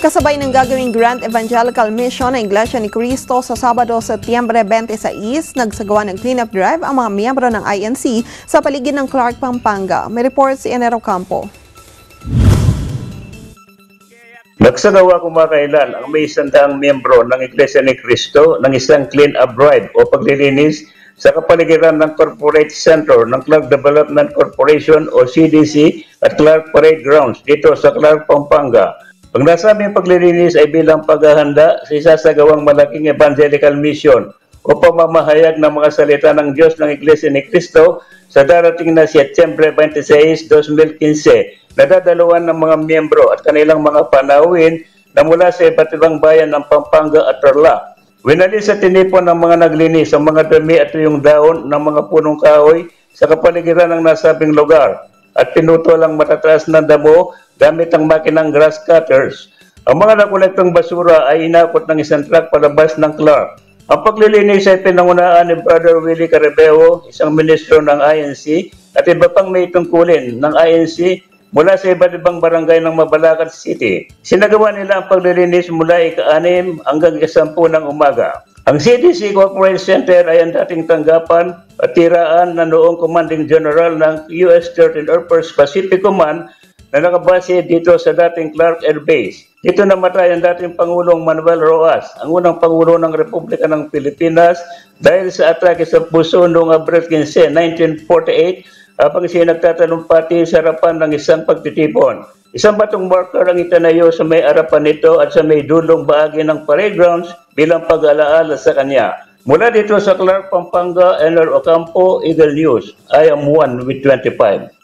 Kasabay ng gagawing Grand Evangelical Mission ng Iglesia ni Cristo sa Sabado, Setyembre 26, nagsagawa ng cleanup drive ang mga miyembro ng INC sa paligid ng Clark, Pampanga. May report si Enero Campo. Nagsagawa kumakailan ang may 100 miyembro ng Iglesia ni Cristo ng isang clean-up drive o paglilinis sa kapaligiran ng Corporate Center ng Clark Development Corporation o CDC at Clark Parade Grounds dito sa Clark, Pampanga. Ang nasabing paglilinis ay bilang paghahanda sa isasagawang malaking evangelical mission o pamamahayag ng mga salita ng Diyos ng Iglesia ni Cristo sa darating na Setyembre 26, 2015 na dadaluhan ng mga miyembro at kanilang mga panauhin na mula sa iba't ibang bayan ng Pampanga at Tarlac. Winalis sa tinipon ng mga naglinis ang mga dumi at yung daon ng mga punong kahoy sa kapaligiran ng nasabing lugar at pinutol ang matataas na damo gamit ang makinang grass cutters. Ang mga nakolektong basura ay inakot ng isang truck palabas ng Clark. Ang paglilinis ay pinangunaan ni Brother Willie Carabejo, isang ministro ng INC, at iba pang may tungkulin ng INC mula sa iba't ibang barangay ng Mabalacat City. Sinagawa nila ang paglilinis mula ika-6 hanggang ika-10 ng umaga. Ang CDC Corporate Center ay ang dating tanggapan at tiraan na noong Commanding General ng US 13th Air Force Pacific Command na nakabase dito sa dating Clark Air Base. Dito namatay ang dating Pangulong Manuel Rojas, ang unang Pangulo ng Republika ng Pilipinas dahil sa atake sa puso noong Abril 15, 1948 habang siya nagtatalumpati sa harapan ng isang pagtitipon. Isang batong marker ang itinayo sa may harapan nito at sa may dulong bahagi ng parade grounds bilang pag-alaala sa kanya. Mula dito sa Clark, Pampanga, Enero Campo, Eagle News. I am one with 25.